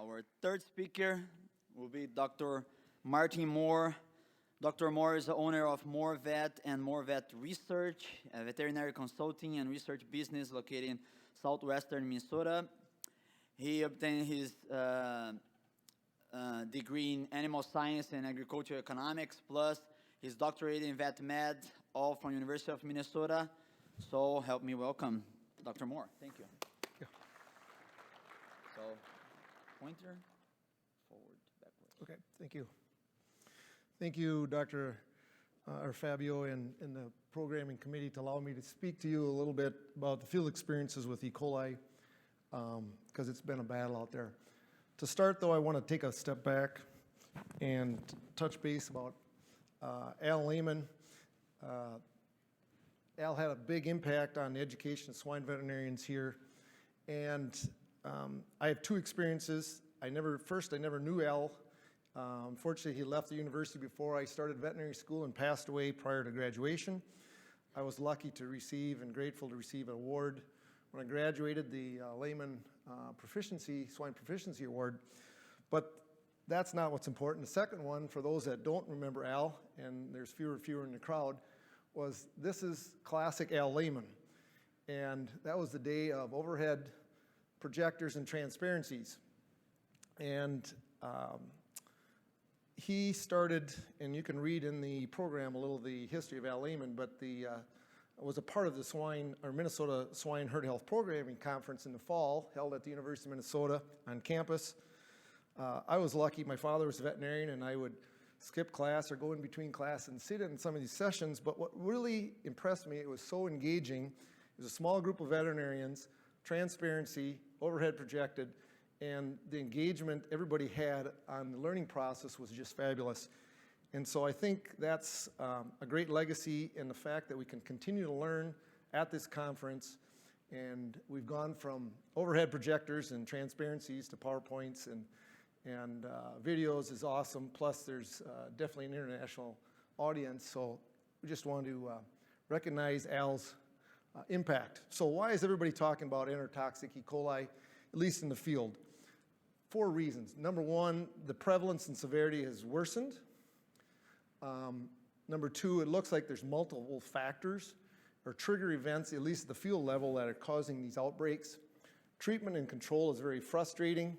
Our third speaker will be Dr. Martin Mohr. Dr. Mohr is the owner of Mohr Vet and Mohr Vet Research, a veterinary consulting and research business located in southwestern Minnesota. He obtained his degree in animal science and agricultural economics, plus his doctorate in vet med, all from University of Minnesota. So help me welcome Dr. Mohr. Thank you. Yeah. So, pointer, forward, backward. Okay, thank you. Thank you, Dr. Fabio and the programming committee to allow me to speak to you a little bit about the field experiences with E. coli, because it's been a battle out there. To start, though, I want to take a step back and touch base about Al Leman. Al had a big impact on the education of swine veterinarians here, and I have two experiences. I never knew Al. Unfortunately, he left the university before I started veterinary school and passed away prior to graduation. I was lucky to receive and grateful to receive an award when I graduated, the Leman Swine Proficiency Award. But that's not what's important. The second one, for those that don't remember Al, and there's fewer in the crowd, was this is classic Al Leman. And that was the day of overhead projectors and transparencies. And he started, and you can read in the program a little of the history of Al Leman, but was a part of the Minnesota Swine Herd Health Programming Conference in the fall, held at the University of Minnesota on campus. I was lucky, my father was a veterinarian, and I would skip class or go in between class and sit in some of these sessions, but what really impressed me, it was so engaging. It was a small group of veterinarians, transparency, overhead projected, and the engagement everybody had on the learning process was just fabulous. And so I think that's a great legacy in the fact that we can continue to learn at this conference. And we've gone from overhead projectors and transparencies to PowerPoints and videos is awesome. Plus there's definitely an international audience. So we just want to recognize Al's impact. So why is everybody talking about enterotoxic E. coli, at least in the field? 4 reasons. Number 1, the prevalence and severity has worsened. Number 2, it looks like there's multiple factors or trigger events, at least at the field level, that are causing these outbreaks. Treatment and control is very frustrating,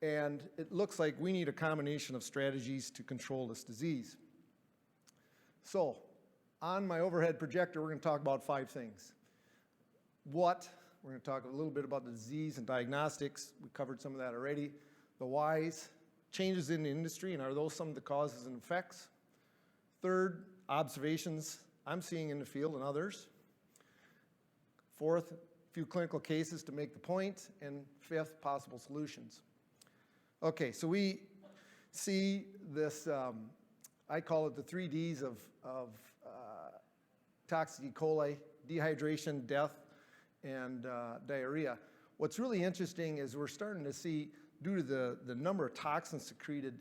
and it looks like we need a combination of strategies to control this disease. So, on my overhead projector, we're going to talk about 5 things. We're going to talk a little bit about the disease and diagnostics. We covered some of that already. The whys, changes in the industry, and are those some of the causes and effects? Third, observations I'm seeing in the field and others. Fourth, a few clinical cases to make the point. And 5th, possible solutions. Okay, so we see this, I call it the 3 Ds of toxic E. coli: dehydration, death, and diarrhea. What's really interesting is we're starting to see, due to the number of toxins secreted,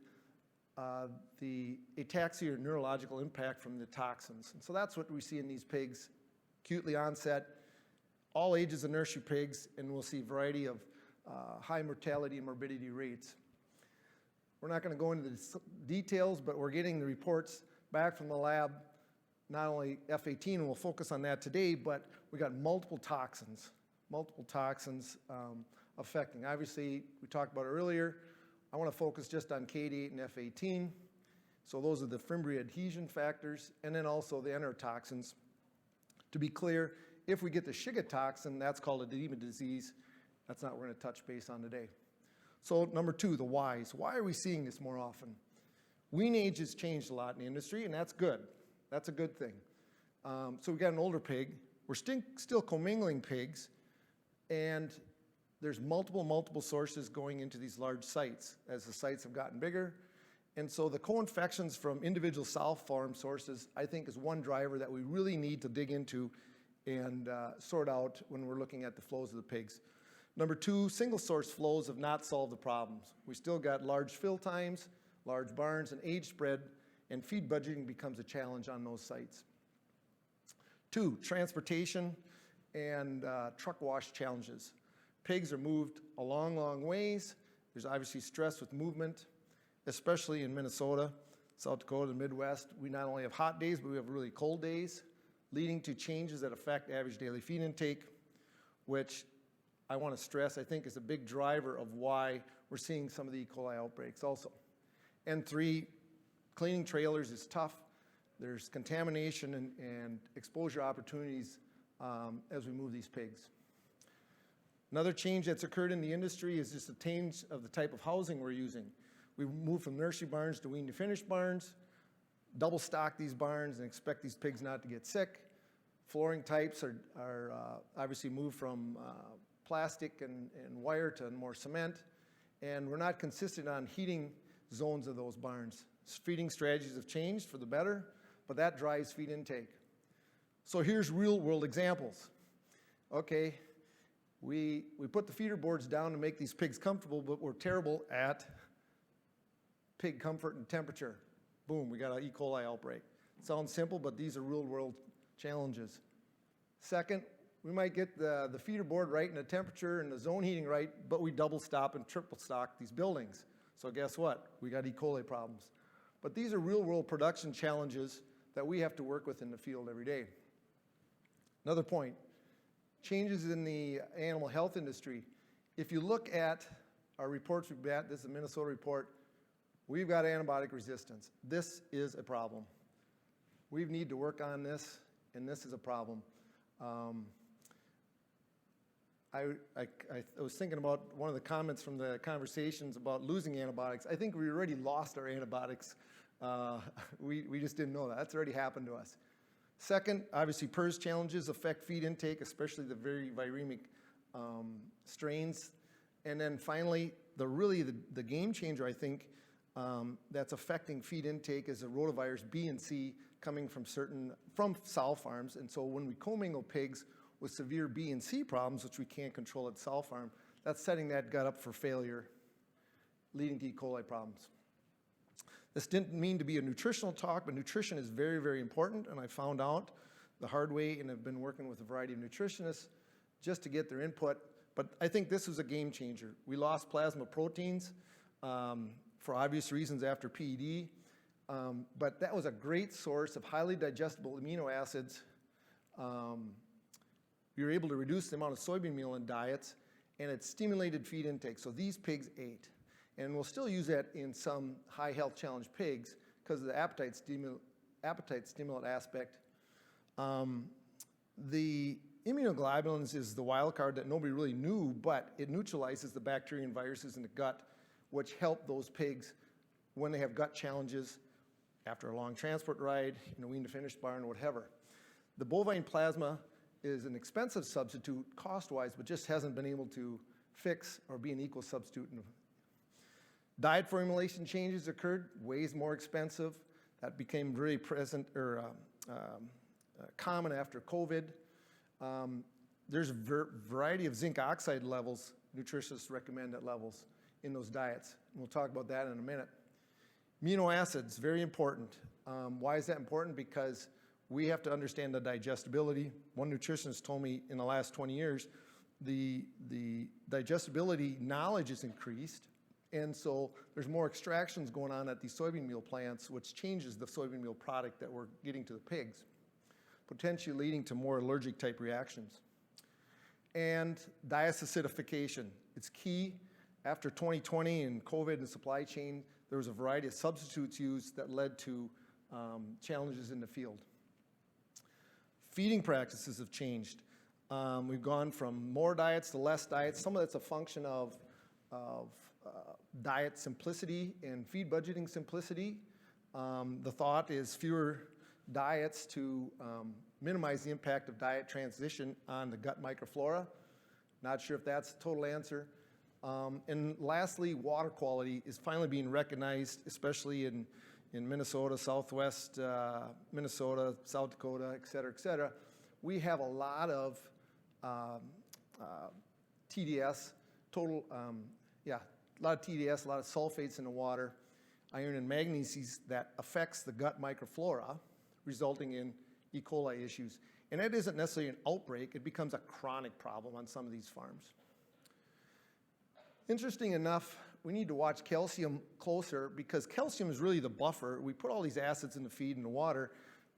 the ataxia or neurological impact from the toxins. And so that's what we see in these pigs, acutely onset, all ages of nursery pigs, and we'll see a variety of high mortality and morbidity rates. We're not going to go into the details, but we're getting the reports back from the lab, not only F18, and we'll focus on that today, but we got multiple toxins affecting. Obviously, we talked about it earlier. I want to focus just on K8 and F18. So those are the Fimbria adhesion factors, and then also the enterotoxins. To be clear, if we get the Shiga toxin, that's called a edema disease. That's not what we're going to touch base on today. So number 2, the whys. Why are we seeing this more often? Wean age has changed a lot in the industry, and that's good. That's a good thing. So we've got an older pig. We're still commingling pigs, and there's multiple sources going into these large sites as the sites have gotten bigger. And so the co-infections from individual sow farm sources, I think, is one driver that we really need to dig into and sort out when we're looking at the flows of the pigs. Number 2, single source flows have not solved the problems. We still got large fill times, large barns, and age spread, and feed budgeting becomes a challenge on those sites. 2, transportation and truck wash challenges. Pigs are moved a long ways. There's obviously stress with movement, especially in Minnesota, South Dakota, the Midwest. We not only have hot days, but we have really cold days, leading to changes that affect average daily feed intake, which I want to stress, I think is a big driver of why we're seeing some of the E. coli outbreaks also. And 3, cleaning trailers is tough. There's contamination and exposure opportunities as we move these pigs. Another change that's occurred in the industry is just a change of the type of housing we're using. We moved from nursery barns to wean to finished barns, double stock these barns and expect these pigs not to get sick. Flooring types are obviously moved from plastic and wire to more cement, and we're not consistent on heating zones of those barns. Feeding strategies have changed for the better, but that drives feed intake. So here's real world examples. Okay, we put the feeder boards down to make these pigs comfortable, but we're terrible at pig comfort and temperature. Boom, we got an E. coli outbreak. Sounds simple, but these are real world challenges. Second, we might get the feeder board right and the temperature and the zone heating right, but we double stop and triple stock these buildings. So guess what? We got E. coli problems. But these are real world production challenges that we have to work with in the field every day. Another point, changes in the animal health industry. If you look at our reports we've got, this is a Minnesota report, we've got antibiotic resistance. This is a problem. We need to work on this, and this is a problem. I was thinking about one of the comments from the conversations about losing antibiotics. I think we already lost our antibiotics. We just didn't know that. That's already happened to us. Second, obviously PRRS challenges affect feed intake, especially the very viremic strains. And then finally, the game changer, I think, that's affecting feed intake is the rotavirus B and C coming from sow farms. And so when we commingle pigs with severe B and C problems, which we can't control at sow farm, that's setting that gut up for failure, leading to E. coli problems. This didn't mean to be a nutritional talk, but nutrition is very, very important, and I found out the hard way and have been working with a variety of nutritionists just to get their input. But I think this was a game changer. We lost plasma proteins for obvious reasons after PED, but that was a great source of highly digestible amino acids. We were able to reduce the amount of soybean meal in diets, and it stimulated feed intake. So these pigs ate. And we'll still use that in some high health challenge pigs because of the appetite stimulant aspect. The immunoglobulins is the wild card that nobody really knew, but it neutralizes the bacteria and viruses in the gut, which help those pigs when they have gut challenges after a long transport ride, wean to finished barn or whatever. The bovine plasma is an expensive substitute cost-wise, but just hasn't been able to fix or be an equal substitute. Diet formulation changes occurred, whey's more expensive. That became really present or common after COVID. There's a variety of zinc oxide levels, nutritionists recommend at levels in those diets. And we'll talk about that in a minute. Amino acids, very important. Why is that important? Because we have to understand the digestibility. One nutritionist told me in the last 20 years, the digestibility knowledge is increased, and so there's more extractions going on at these soybean meal plants, which changes the soybean meal product that we're getting to the pigs, potentially leading to more allergic type reactions. And diacidification, it's key. After 2020 and COVID and supply chain, there was a variety of substitutes used that led to challenges in the field. Feeding practices have changed. We've gone from more diets to less diets. Some of that's a function of diet simplicity and feed budgeting simplicity. The thought is fewer diets to minimize the impact of diet transition on the gut microflora. Not sure if that's the total answer. And lastly, water quality is finally being recognized, especially in Minnesota, Southwest Minnesota, South Dakota, et cetera, we have a lot of TDS, a lot of TDS, a lot of sulfates in the water, iron and manganese that affects the gut microflora, resulting in E. coli issues. And that isn't necessarily an outbreak, it becomes a chronic problem on some of these farms. Interesting enough, we need to watch calcium closer because calcium is really the buffer. We put all these acids in the feed and the water,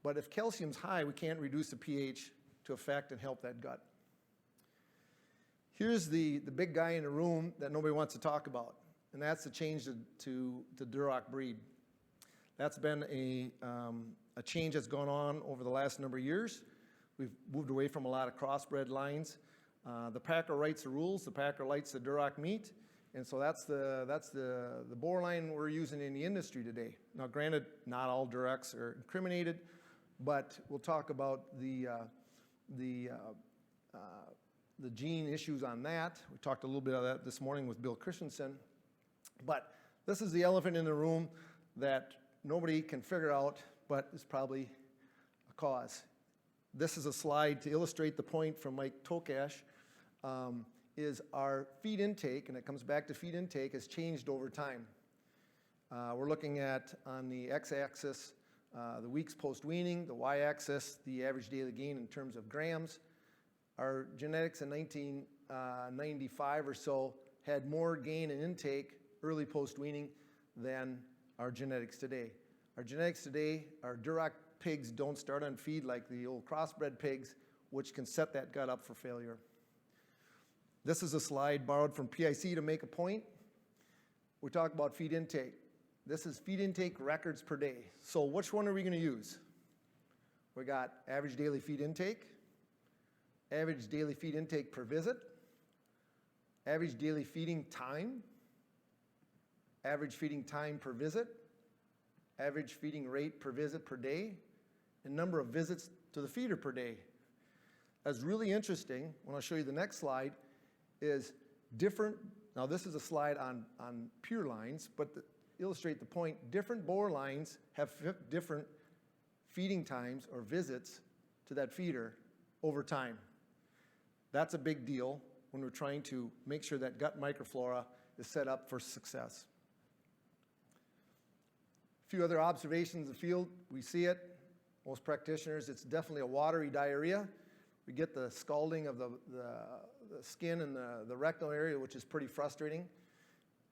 but if calcium's high, we can't reduce the pH to affect and help that gut. Here's the big guy in the room that nobody wants to talk about, and that's the change to Duroc breed. That's been a change that's gone on over the last number of years. We've moved away from a lot of crossbred lines. The packer writes the rules, the packer likes the Duroc meat, and so that's the boar line we're using in the industry today. Now granted, not all Durocs are incriminated, but we'll talk about the gene issues on that. We talked a little bit of that this morning with Bill Christensen. But this is the elephant in the room that nobody can figure out, but is probably a cause. This is a slide to illustrate the point from Mike Tokash, is our feed intake, and it comes back to feed intake, has changed over time. We're looking at, on the x-axis, the weeks post-weaning, the y-axis, the average daily gain in terms of grams. Our genetics in 1995 or so had more gain in intake early post-weaning than our genetics today. Our genetics today, our Duroc pigs don't start on feed like the old crossbred pigs, which can set that gut up for failure. This is a slide borrowed from PIC to make a point. We talk about feed intake. This is feed intake records per day. So which one are we going to use? We got average daily feed intake, average daily feed intake per visit, average daily feeding time, average feeding time per visit, average feeding rate per visit per day, and number of visits to the feeder per day. That's really interesting, when I'll show you the next slide, is different, now this is a slide on pure lines, but to illustrate the point, different boar lines have different feeding times or visits to that feeder over time. That's a big deal when we're trying to make sure that gut microflora is set up for success. A few other observations in the field, we see it. Most practitioners, it's definitely a watery diarrhea. We get the scalding of the skin and the rectal area, which is pretty frustrating.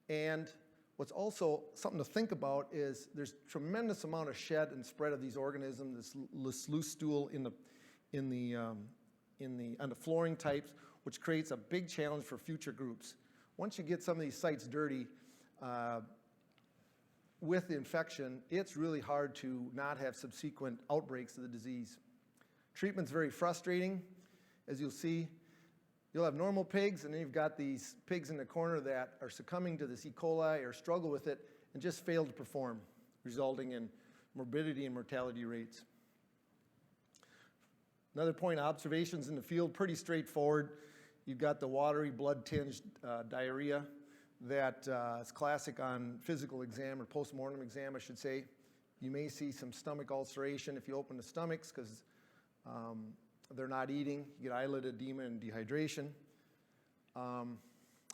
And what's also something to think about is there's tremendous amount of shed and spread of these organisms, this loose stool on the flooring types, which creates a big challenge for future groups. Once you get some of these sites dirty with the infection, it's really hard to not have subsequent outbreaks of the disease. Treatment's very frustrating. As you'll see, you'll have normal pigs, and then you've got these pigs in the corner that are succumbing to this E. coli or struggle with it and just fail to perform, resulting in morbidity and mortality rates. Another point, observations in the field, pretty straightforward. You've got the watery, blood-tinged diarrhea that is classic on physical exam or post-mortem exam, I should say. You may see some stomach ulceration if you open the stomachs because they're not eating. You get eyelid edema and dehydration.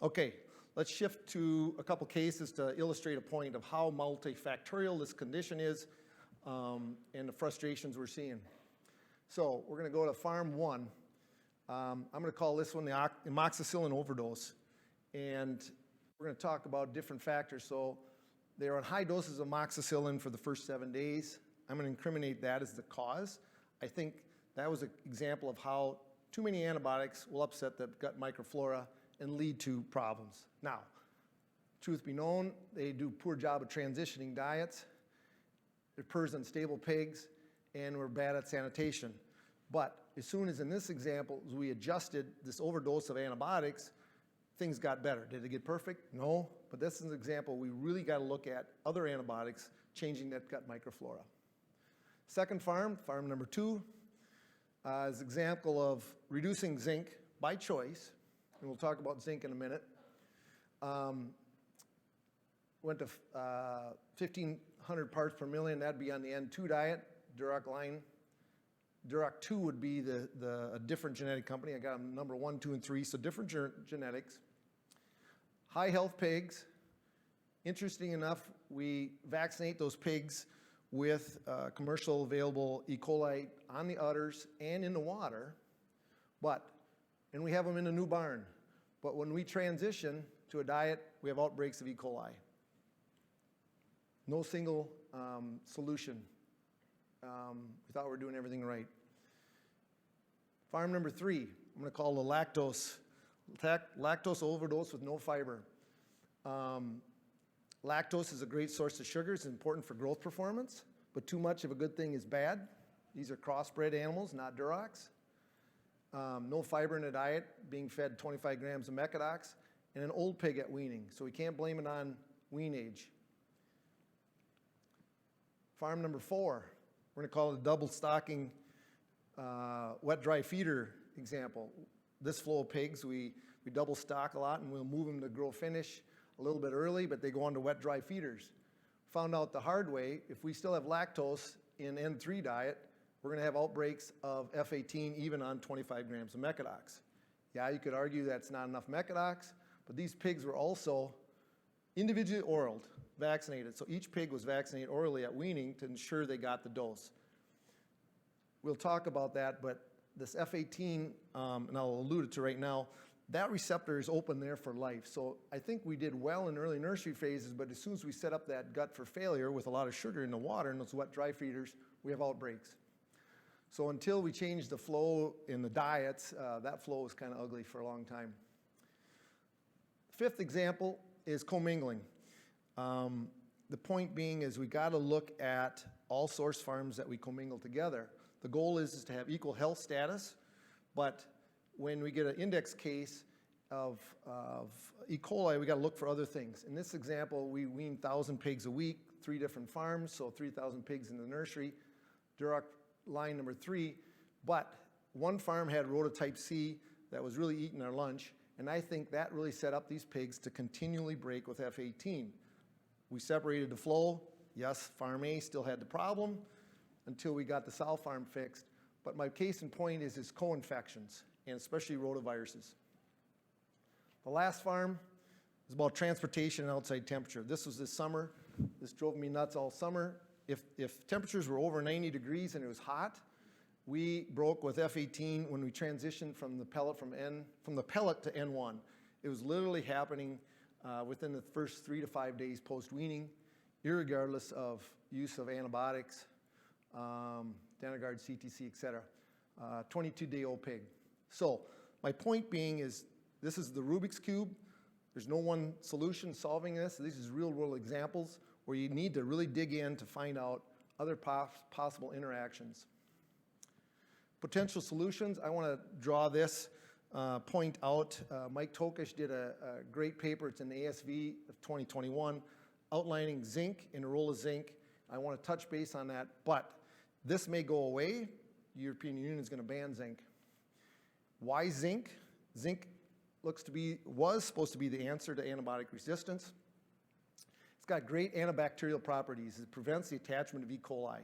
Okay, let's shift to a couple cases to illustrate a point of how multifactorial this condition is and the frustrations we're seeing. So we're going to go to farm 1. I'm going to call this one the amoxicillin overdose. And we're going to talk about different factors. So they're on high doses of amoxicillin for the first 7 days. I'm going to incriminate that as the cause. I think that was an example of how too many antibiotics will upset the gut microflora and lead to problems. Now, truth be known, they do a poor job of transitioning diets. They're PRRS unstable pigs, and we're bad at sanitation. But as soon as in this example, as we adjusted this overdose of antibiotics, things got better. Did it get perfect? No, but this is an example we really got to look at other antibiotics changing that gut microflora. Second farm, farm number 2, is an example of reducing zinc by choice, and we'll talk about zinc in a minute. Went to 1,500 parts per million, that'd be on the N2 diet, Duroc line. Duroc 2 would be a different genetic company. I got them number 1, 2, and 3, so different genetics. High health pigs. Interesting enough, we vaccinate those pigs with commercial available E. coli on the udders and in the water, and we have them in a new barn. But when we transition to a diet we have outbreaks of E. coli. No single solution. We thought we were doing everything right. Farm number 3, I'm going to call the lactose overdose with no fiber. Lactose is a great source of sugar. It's important for growth performance, but too much of a good thing is bad. These are crossbred animals, not Durocs. No fiber in the diet, being fed 25 grams of Mecadox, and an old pig at weaning, so we can't blame it on wean age. Farm number 4, we're going to call it a double stocking wet-dry feeder example. This flow of pigs, we double stock a lot, and we'll move them to grow finish a little bit early, but they go on to wet-dry feeders. Found out the hard way, if we still have lactose in N3 diet, we're going to have outbreaks of F18 even on 25 grams of Mecadox. Yeah, you could argue that's not enough Mecadox, but these pigs were also individually oraled, vaccinated. So each pig was vaccinated orally at weaning to ensure they got the dose. We'll talk about that, but this F18, and I'll allude it to right now, that receptor is open there for life. So I think we did well in early nursery phases, but as soon as we set up that gut for failure with a lot of sugar in the water and those wet dry feeders, we have outbreaks. So until we change the flow in the diets, that flow was kind of ugly for a long time. Fifth example is commingling. The point being is we got to look at all source farms that we commingle together. The goal is to have equal health status, but when we get an index case of E. coli, we got to look for other things. In this example, we wean 1,000 pigs a week, 3 different farms, so 3,000 pigs in the nursery, Duroc line number 3, but one farm had rototype C that was really eating our lunch, and I think that really set up these pigs to continually break with F18. We separated the flow. Yes, farm A still had the problem until we got the sow farm fixed, but my case in point is co-infections, and especially rotaviruses. The last farm is about transportation and outside temperature. This was this summer. This drove me nuts all summer. If temperatures were over 90 degrees and it was hot, we broke with F18 when we transitioned from the pellet to N1. It was literally happening within the first 3 to 5 days post-weaning, irregardless of use of antibiotics, Danagard, CTC, et cetera. 22-day-old pig. So my point being is this is the Rubik's Cube. There's no one solution solving this. These are real-world examples where you need to really dig in to find out other possible interactions. Potential solutions, I want to draw this point out. Mike Tokish did a great paper. It's in the ASV of 2021, outlining zinc and the role of zinc. I want to touch base on that, but this may go away. The European Union is going to ban zinc. Why zinc? Zinc was supposed to be the answer to antibiotic resistance. It's got great antibacterial properties. It prevents the attachment of E. coli.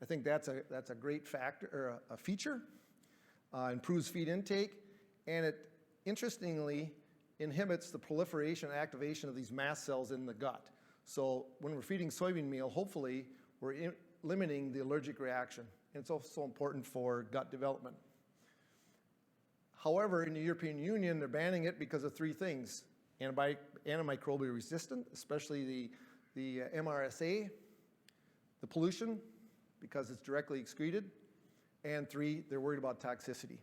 I think that's a great factor or a feature. Improves feed intake, and it interestingly inhibits the proliferation and activation of these mast cells in the gut. So when we're feeding soybean meal, hopefully we're limiting the allergic reaction. And it's also important for gut development. However, in the European Union, they're banning it because of 3 things. Antimicrobial resistant, especially the MRSA, the pollution, because it's directly excreted, and 3, they're worried about toxicity.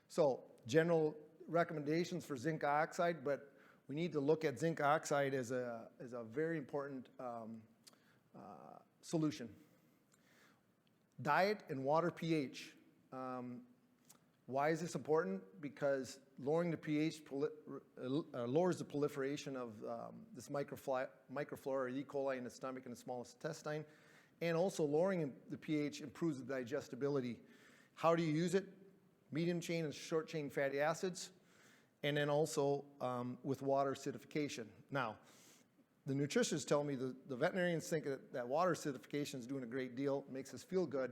So general recommendations for zinc oxide, but we need to look at zinc oxide as a very important solution. Diet and water pH. Why is this important? Because lowering the pH lowers the proliferation of this microflora, E. coli in the stomach and the small intestine, and also lowering the pH improves the digestibility. How do you use it? Medium chain and short chain fatty acids, and then also with water acidification. Now, the nutritionists tell me the veterinarians think that water acidification is doing a great deal, makes us feel good.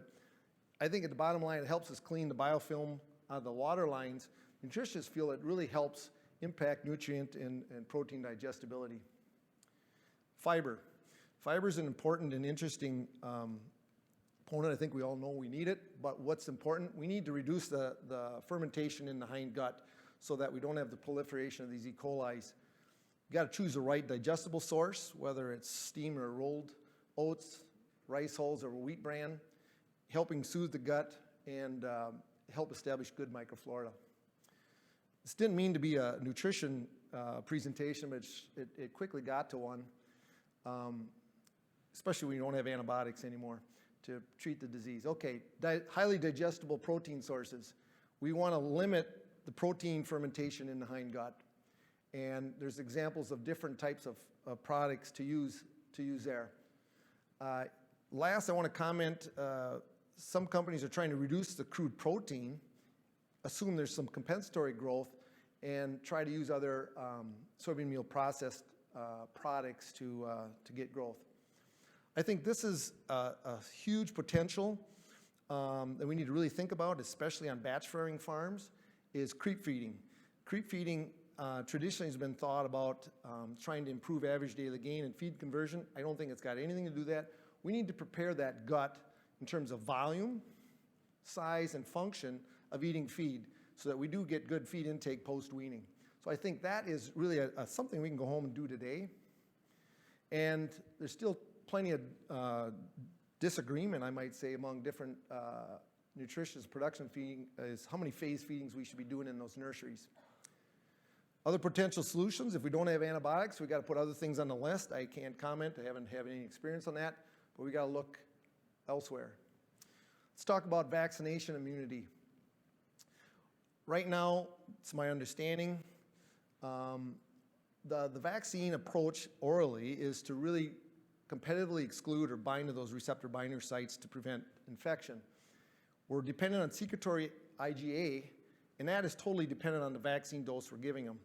I think at the bottom line, it helps us clean the biofilm out of the water lines. Nutritionists feel it really helps impact nutrient and protein digestibility. Fiber. Fiber is an important and interesting component. I think we all know we need it, but what's important, we need to reduce the fermentation in the hind gut so that we don't have the proliferation of these E. coli's. got to choose the right digestible source, whether it's steam or rolled oats, rice hulls, or wheat bran, helping soothe the gut and help establish good microflora. This didn't mean to be a nutrition presentation, but it quickly got to one, especially when you don't have antibiotics anymore to treat the disease. Okay, highly digestible protein sources. We want to limit the protein fermentation in the hindgut. And there's examples of different types of products to use there. Last, I want to comment, some companies are trying to reduce the crude protein, assume there's some compensatory growth, and try to use other soybean meal processed products to get growth. I think this is a huge potential that we need to really think about, especially on batch farming farms, is creep feeding. Creep feeding traditionally has been thought about trying to improve average daily gain and feed conversion. I don't think it's got anything to do with that. We need to prepare that gut in terms of volume, size, and function of eating feed so that we do get good feed intake post-weaning. So I think that is really something we can go home and do today. And there's still plenty of disagreement, I might say, among different nutritious production feeding is how many phase feedings we should be doing in those nurseries. Other potential solutions, if we don't have antibiotics, we got to put other things on the list. I can't comment, I haven't had any experience on that, but we got to look elsewhere. Let's talk about vaccination immunity. Right now, it's my understanding, the vaccine approach orally is to really competitively exclude or bind to those receptor binder sites to prevent infection. We're dependent on secretory IgA, and that is totally dependent on the vaccine dose we're giving them.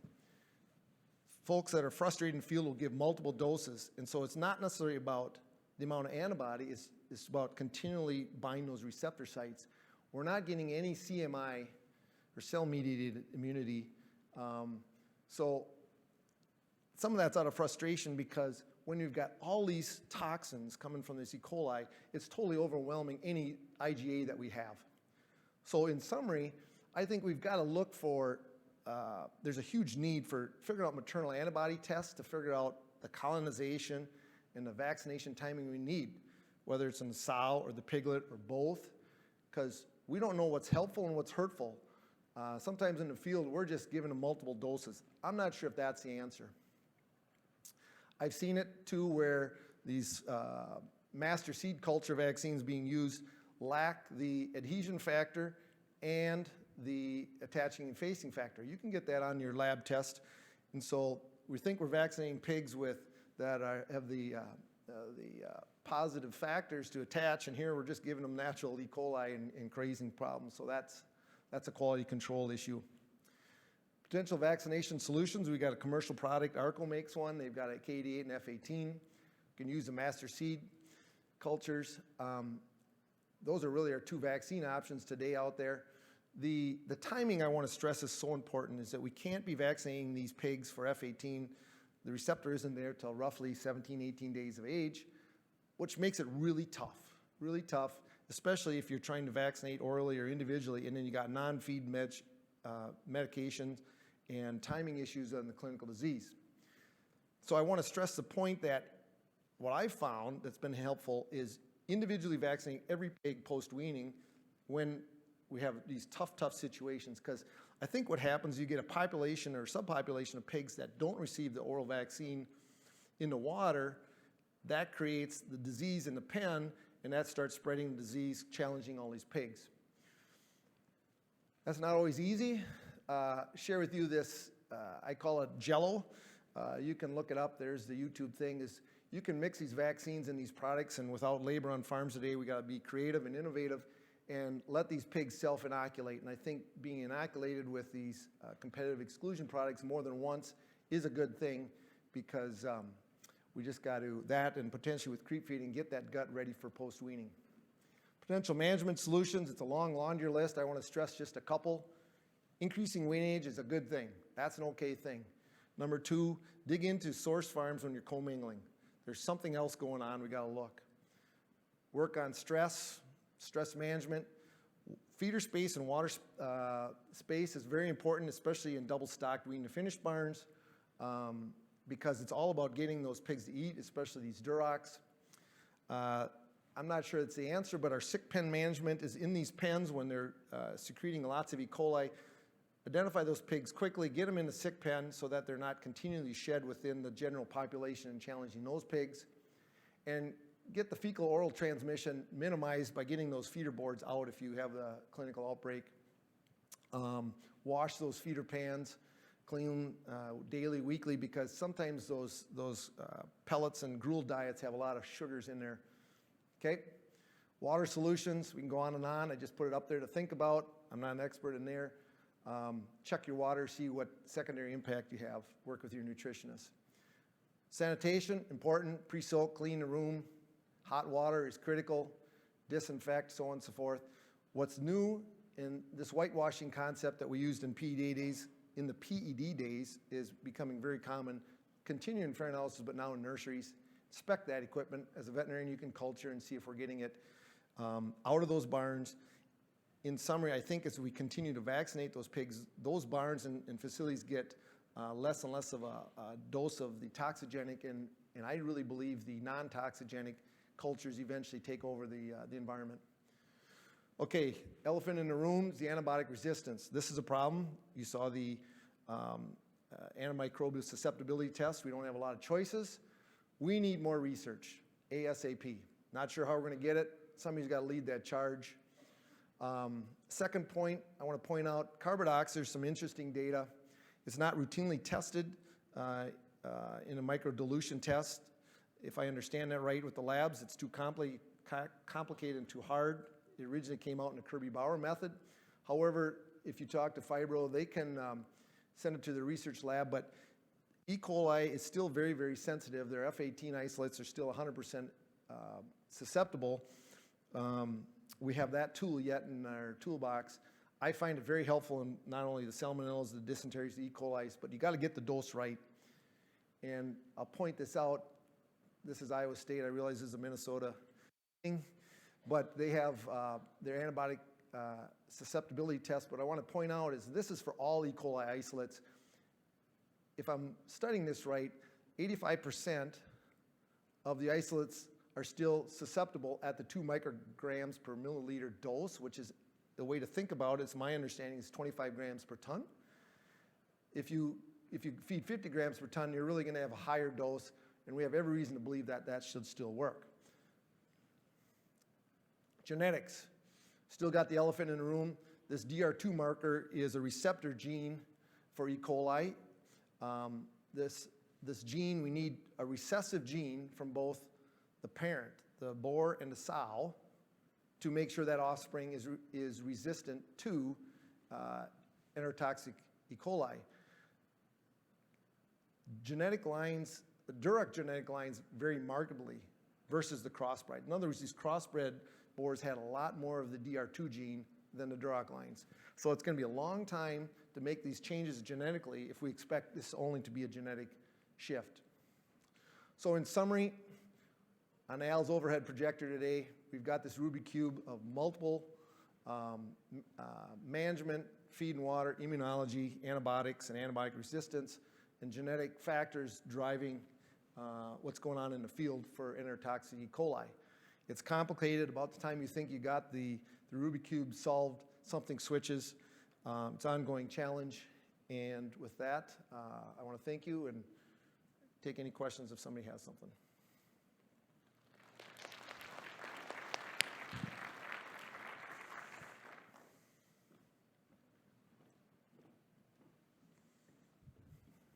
Folks that are frustrated in the field will give multiple doses, and so it's not necessarily about the amount of antibody, it's about continually binding those receptor sites. We're not getting any CMI or cell-mediated immunity. So some of that's out of frustration because when you've got all these toxins coming from this E. coli, it's totally overwhelming any IgA that we have. So in summary, I think we've got to look for, there's a huge need for figuring out maternal antibody tests to figure out the colonization and the vaccination timing we need, whether it's in the sow or the piglet or both, because we don't know what's helpful and what's hurtful. Sometimes in the field, we're just giving them multiple doses. I'm not sure if that's the answer. I've seen it too where these master seed culture vaccines being used lack the adhesion factor and the attaching and facing factor. You can get that on your lab test. And so we think we're vaccinating pigs that have the positive factors to attach, and here we're just giving them natural E. coli and creating problems. So that's a quality control issue. Potential vaccination solutions, we got a commercial product, Arco makes one. They've got a K88 and F18. You can use the master seed cultures. Those are really our two vaccine options today out there. The timing I want to stress is so important, is that we can't be vaccinating these pigs for F18. The receptor isn't there till roughly 17, 18 days of age, which makes it really tough, especially if you're trying to vaccinate orally or individually, and then you got non-feed medications and timing issues on the clinical disease. So I want to stress the point that what I've found that's been helpful is individually vaccinating every pig post-weaning when we have these tough situations, because I think what happens, you get a population or subpopulation of pigs that don't receive the oral vaccine in the water. That creates the disease in the pen, and that starts spreading the disease, challenging all these pigs. That's not always easy. Share with you this, I call it Jello. You can look it up. There's the YouTube thing. Is you can mix these vaccines and these products, and without labor on farms today, we got to be creative and innovative and let these pigs self-inoculate. And I think being inoculated with these competitive exclusion products more than once is a good thing, because we just got to, that and potentially with creep feeding, get that gut ready for post-weaning. Potential management solutions, it's a long laundry list. I want to stress just a couple. Increasing weanage is a good thing. That's an okay thing. Number two, dig into source farms when you're commingling. There's something else going on, we got to look. Work on stress management. Feeder space and water space is very important, especially in double-stocked wean to finish barns. because it's all about getting those pigs to eat, especially these Durocs. I'm not sure it's the answer, but our sick pen management is in these pens when they're secreting lots of E. coli. Identify those pigs quickly, get them in the sick pen so that they're not continually shed within the general population and challenging those pigs. And get the fecal oral transmission minimized by getting those feeder boards out if you have a clinical outbreak. Wash those feeder pans, clean daily, weekly, because sometimes those pellets and gruel diets have a lot of sugars in there. Okay? Water solutions, we can go on and on. I just put it up there to think about. I'm not an expert in there. Check your water, see what secondary impact you have. Work with your nutritionist. Sanitation, important. Pre-soak, clean the room. Hot water is critical. Disinfect, so on and so forth. What's new in this whitewashing concept that we used in PED days is becoming very common. Continuing fair analysis, but now in nurseries. Inspect that equipment. As a veterinarian, you can culture and see if we're getting it out of those barns. In summary, I think as we continue to vaccinate those pigs, those barns and facilities get less and less of a dose of the toxigenic, and I really believe the non-toxigenic cultures eventually take over the environment. Okay, elephant in the room is the antibiotic resistance. This is a problem. You saw the antimicrobial susceptibility test. We don't have a lot of choices. We need more research, ASAP. Not sure how we're going to get it. Somebody's got to lead that charge. Second point, I want to point out, carbadox, there's some interesting data. It's not routinely tested in a microdilution test. If I understand that right with the labs, it's too complicated and too hard. It originally came out in the Kirby-Bauer method. However, if you talk to Fibro, they can send it to the research lab, but E. coli is still very, very sensitive. Their F18 isolates are still 100% susceptible. We have that tool yet in our toolbox. I find it very helpful in not only the salmonellas, the dysenteries, the E. coli, but you got to get the dose right. And I'll point this out. This is Iowa State. I realize this is a Minnesota thing, but they have their antibiotic susceptibility test. What I want to point out is this is for all E. coli isolates. If I'm studying this right, 85% of the isolates are still susceptible at the 2 micrograms per milliliter dose, which is the way to think about it, it's my understanding, is 25 grams per ton. If you feed 50 grams per ton, you're really going to have a higher dose, and we have every reason to believe that that should still work. Genetics. Still got the elephant in the room. This DR2 marker is a receptor gene for E. coli. This gene, we need a recessive gene from both the parent, the boar and the sow, to make sure that offspring is resistant to enterotoxic E. coli. Genetic lines, the Duroc genetic lines vary markedly versus the crossbred. In other words, these crossbred boars had a lot more of the DR2 gene than the Duroc lines. So it's going to be a long time to make these changes genetically if we expect this only to be a genetic shift. So in summary, on Al's overhead projector today, we've got this Rubik's Cube of multiple management, feed and water, immunology, antibiotics and antibiotic resistance, and genetic factors driving what's going on in the field for enterotoxic E. coli. It's complicated. About the time you think you got the Rubik's Cube solved, something switches. It's an ongoing challenge. And with that, I want to thank you and take any questions if somebody has something.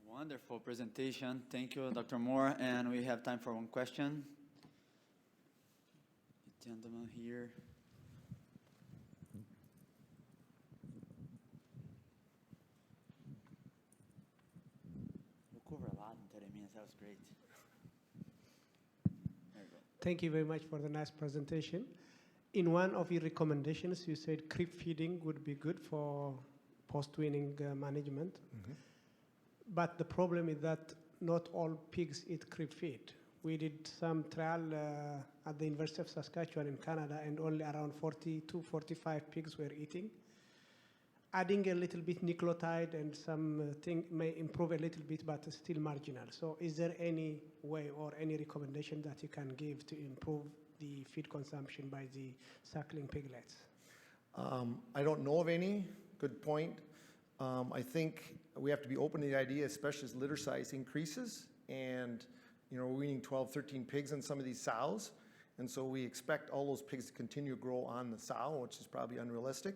Wonderful presentation. Thank you, Dr. Mohr. And we have time for one question. The gentleman here. We'll cover a lot in 30 minutes. That was great. There you go. Thank you very much for the nice presentation. In one of your recommendations, you said creep feeding would be good for post-weaning management. Mm-hmm. But the problem is that not all pigs eat creep feed. We did some trial at the University of Saskatchewan in Canada, and only around 40 to 45 pigs were eating. adding a little bit nucleotide and some thing may improve a little bit, but still marginal. So is there any way or any recommendation that you can give to improve the feed consumption by the suckling piglets? I don't know of any. Good point. I think we have to be open to the idea, especially as litter size increases, and we're weaning 12, 13 pigs on some of these sows, and so we expect all those pigs to continue to grow on the sow, which is probably unrealistic.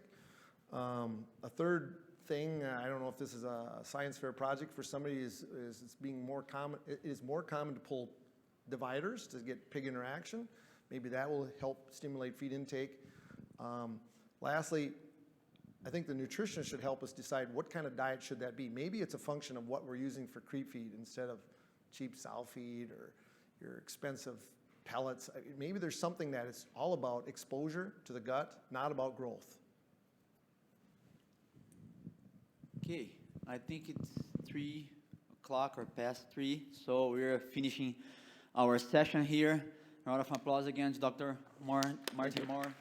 A third thing, I don't know if this is a science fair project for somebody, is it's being more common. It is more common to pull dividers to get pig interaction. Maybe that will help stimulate feed intake. Lastly, I think the nutritionist should help us decide what kind of diet should that be. Maybe it's a function of what we're using for creep feed instead of cheap sow feed or your expensive pellets. Maybe there's something that is all about exposure to the gut, not about growth. Okay, I think it's 3 o'clock or past 3, so we're finishing our session here. A round of applause again to Dr. Martin Mohr.